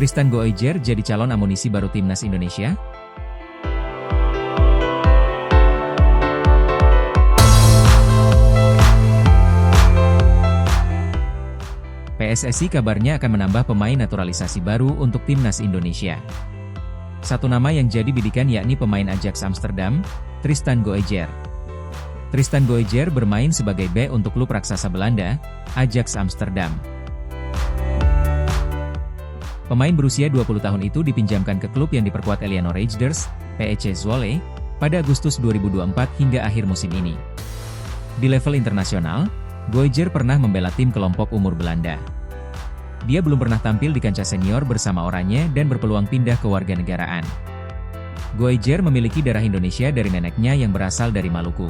Tristan Goijer jadi calon amunisi baru timnas Indonesia? PSSI kabarnya akan menambah pemain naturalisasi baru untuk timnas Indonesia. Satu nama yang jadi bidikan yakni pemain Ajax Amsterdam, Tristan Goijer. Tristan Goijer bermain sebagai bek untuk klub raksasa Belanda, Ajax Amsterdam. Pemain berusia 20 tahun itu dipinjamkan ke klub yang diperkuat Eleanor Rejders, PEC Zwolle, pada Agustus 2024 hingga akhir musim ini. Di level internasional, Goijer pernah membela tim kelompok umur Belanda. Dia belum pernah tampil di kancah senior bersama Oranye dan berpeluang pindah ke warganegaraan. Goijer memiliki darah Indonesia dari neneknya yang berasal dari Maluku.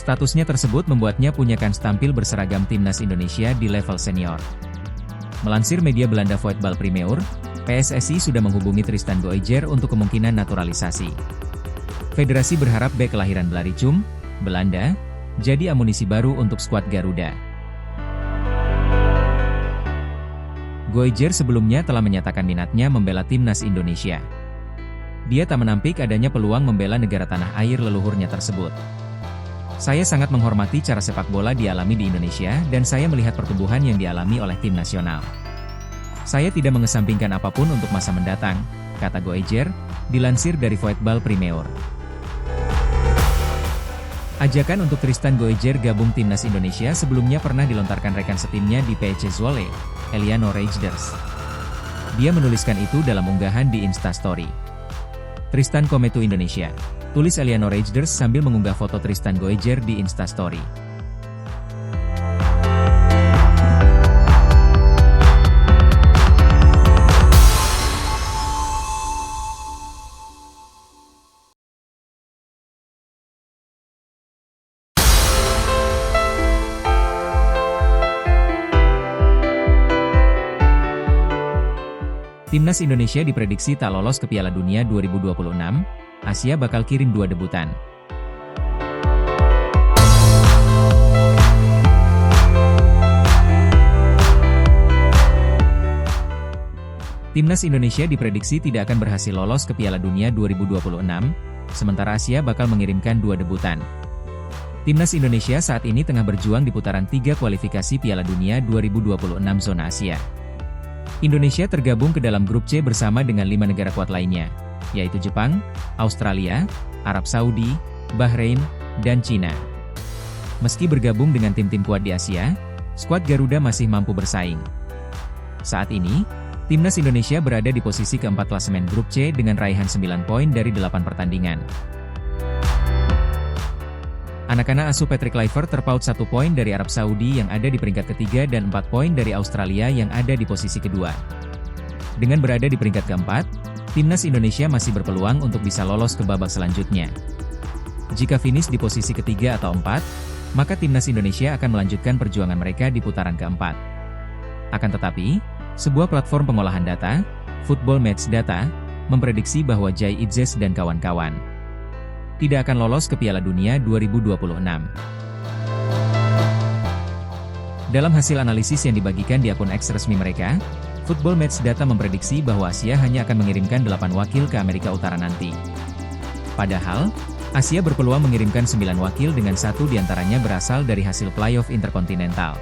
Statusnya tersebut membuatnya punya kans tampil berseragam timnas Indonesia di level senior. Melansir media Belanda Voetbal Primeur, PSSI sudah menghubungi Tristan Goijer untuk kemungkinan naturalisasi. Federasi berharap bek kelahiran Blaricum, Belanda, jadi amunisi baru untuk skuad Garuda. Goijer sebelumnya telah menyatakan minatnya membela timnas Indonesia. Dia tak menampik adanya peluang membela negara tanah air leluhurnya tersebut. Saya sangat menghormati cara sepak bola dialami di Indonesia dan saya melihat pertumbuhan yang dialami oleh tim nasional. Saya tidak mengesampingkan apapun untuk masa mendatang, kata Goijer, dilansir dari Voetbal Primeur. Ajakan untuk Tristan Goijer gabung timnas Indonesia sebelumnya pernah dilontarkan rekan setimnya di PEC Zwolle, Eleanor Rejders. Dia menuliskan itu dalam unggahan di Instastory. Tristan Kometu Indonesia, tulis Eleanor Rejders sambil mengunggah foto Tristan Goijer di Instastory. Timnas Indonesia diprediksi tak lolos ke Piala Dunia 2026, Asia bakal kirim 2 debutan. Timnas Indonesia diprediksi tidak akan berhasil lolos ke Piala Dunia 2026, sementara Asia bakal mengirimkan 2 debutan. Timnas Indonesia saat ini tengah berjuang di putaran 3 kualifikasi Piala Dunia 2026 zona Asia. Indonesia tergabung ke dalam grup C bersama dengan 5 negara kuat lainnya, yaitu Jepang, Australia, Arab Saudi, Bahrain, dan Cina. Meski bergabung dengan tim-tim kuat di Asia, skuad Garuda masih mampu bersaing. Saat ini, Timnas Indonesia berada di posisi keempat klasemen grup C dengan raihan 9 poin dari 8 pertandingan. Anak-anak asuh Patrick Kluivert terpaut 1 poin dari Arab Saudi yang ada di peringkat ketiga dan 4 poin dari Australia yang ada di posisi kedua. Dengan berada di peringkat keempat, Timnas Indonesia masih berpeluang untuk bisa lolos ke babak selanjutnya. Jika finish di posisi ketiga atau 4, maka Timnas Indonesia akan melanjutkan perjuangan mereka di putaran keempat. Akan tetapi, sebuah platform pengolahan data, Football Match Data, memprediksi bahwa Jai Idzes dan kawan-kawan tidak akan lolos ke Piala Dunia 2026. Dalam hasil analisis yang dibagikan di akun X resmi mereka, Football Match Data memprediksi bahwa Asia hanya akan mengirimkan 8 wakil ke Amerika Utara nanti. Padahal, Asia berpeluang mengirimkan 9 wakil dengan 1 diantaranya berasal dari hasil playoff interkontinental.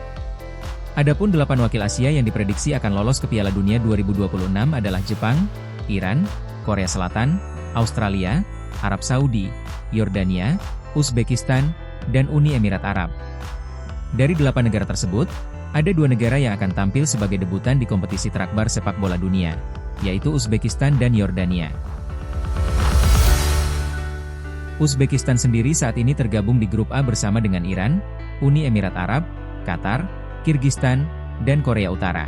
Adapun 8 wakil Asia yang diprediksi akan lolos ke Piala Dunia 2026 adalah Jepang, Iran, Korea Selatan, Australia, Arab Saudi, Yordania, Uzbekistan, dan Uni Emirat Arab. Dari 8 negara tersebut, ada 2 negara yang akan tampil sebagai debutan di kompetisi terakbar sepak bola dunia, yaitu Uzbekistan dan Yordania. Uzbekistan sendiri saat ini tergabung di grup A bersama dengan Iran, Uni Emirat Arab, Qatar, Kirgistan, dan Korea Utara.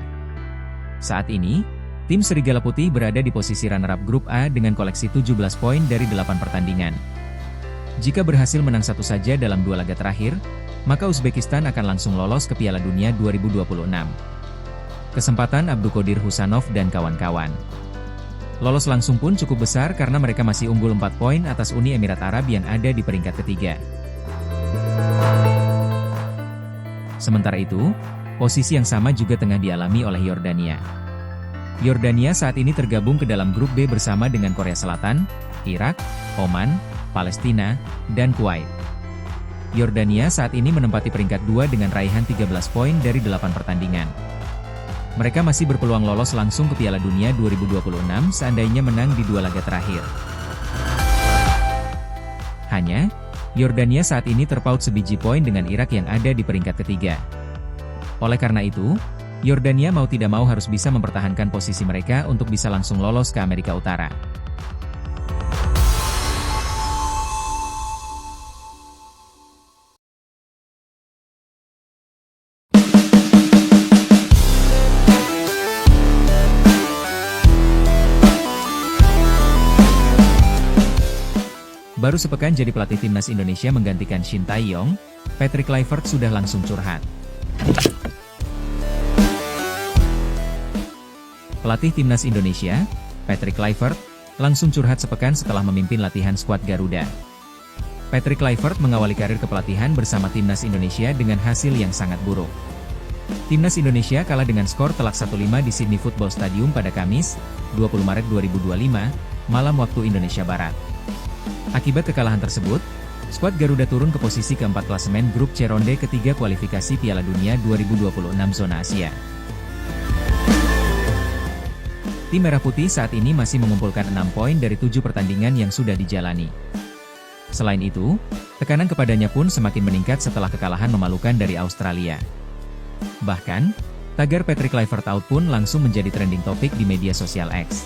Saat ini, tim Serigala Putih berada di posisi runner-up grup A dengan koleksi 17 poin dari 8 pertandingan. Jika berhasil menang satu saja dalam 2 laga terakhir, maka Uzbekistan akan langsung lolos ke Piala Dunia 2026. Kesempatan Abduqodir Husanov dan kawan-kawan. Lolos langsung pun cukup besar karena mereka masih unggul 4 poin atas Uni Emirat Arab yang ada di peringkat ketiga. Sementara itu, Posisi yang sama juga tengah dialami oleh Yordania. Yordania saat ini tergabung ke dalam grup B bersama dengan Korea Selatan, Irak, Oman, Palestina, dan Kuwait. Yordania saat ini menempati peringkat 2 dengan raihan 13 poin dari 8 pertandingan. Mereka masih berpeluang lolos langsung ke Piala Dunia 2026 seandainya menang di 2 laga terakhir. Hanya, Yordania saat ini terpaut sebiji poin dengan Irak yang ada di peringkat ketiga. Oleh karena itu, Yordania mau tidak mau harus bisa mempertahankan posisi mereka untuk bisa langsung lolos ke Amerika Utara. Baru sepekan jadi pelatih timnas Indonesia menggantikan Shin Tae-yong, Patrick Kluivert sudah langsung curhat. Pelatih timnas Indonesia, Patrick Kluivert, langsung curhat sepekan setelah memimpin latihan skuad Garuda. Patrick Kluivert mengawali karir kepelatihan bersama timnas Indonesia dengan hasil yang sangat buruk. Timnas Indonesia kalah dengan skor telak 1-5 di Sydney Football Stadium pada Kamis, 20 Maret 2025, malam waktu Indonesia Barat. Akibat kekalahan tersebut, skuad Garuda turun ke posisi keempat klasemen grup C ronde ketiga kualifikasi Piala Dunia 2026 zona Asia. Tim Merah Putih saat ini masih mengumpulkan 6 poin dari 7 pertandingan yang sudah dijalani. Selain itu, tekanan kepadanya pun semakin meningkat setelah kekalahan memalukan dari Australia. Bahkan, tagar Patrick Kluivert out pun langsung menjadi trending topik di media sosial X.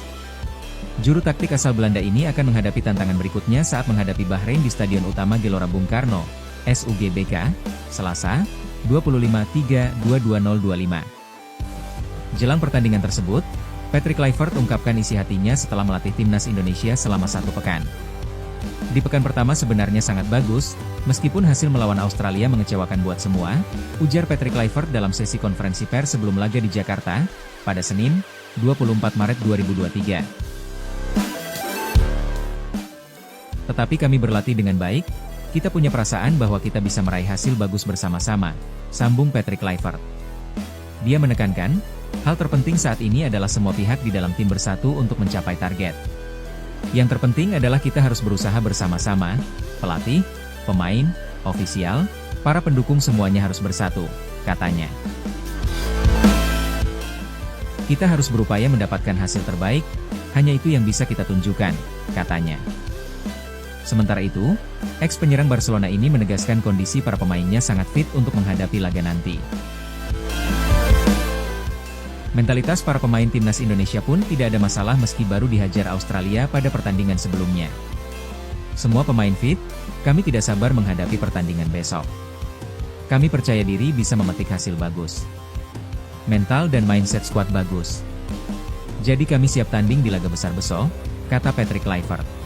Juru taktik asal Belanda ini akan menghadapi tantangan berikutnya saat menghadapi Bahrain di Stadion Utama Gelora Bung Karno, SUGBK, Selasa, 25/3/2025. Jelang pertandingan tersebut, Patrick Kluivert ungkapkan isi hatinya setelah melatih timnas Indonesia selama 1 pekan. Di pekan pertama sebenarnya sangat bagus, meskipun hasil melawan Australia mengecewakan buat semua, ujar Patrick Kluivert dalam sesi konferensi pers sebelum laga di Jakarta, pada Senin, 24 Maret 2023. Tetapi kami berlatih dengan baik, kita punya perasaan bahwa kita bisa meraih hasil bagus bersama-sama, sambung Patrick Kluivert. Dia menekankan, hal terpenting saat ini adalah semua pihak di dalam tim bersatu untuk mencapai target. Yang terpenting adalah kita harus berusaha bersama-sama, pelatih, pemain, ofisial, para pendukung semuanya harus bersatu, katanya. Kita harus berupaya mendapatkan hasil terbaik, hanya itu yang bisa kita tunjukkan, katanya. Sementara itu, ex-penyerang Barcelona ini menegaskan kondisi para pemainnya sangat fit untuk menghadapi laga nanti. Mentalitas para pemain timnas Indonesia pun tidak ada masalah meski baru dihajar Australia pada pertandingan sebelumnya. Semua pemain fit, kami tidak sabar menghadapi pertandingan besok. Kami percaya diri bisa memetik hasil bagus. Mental dan mindset skuad bagus. Jadi kami siap tanding di laga besar besok, kata Patrick Kluivert.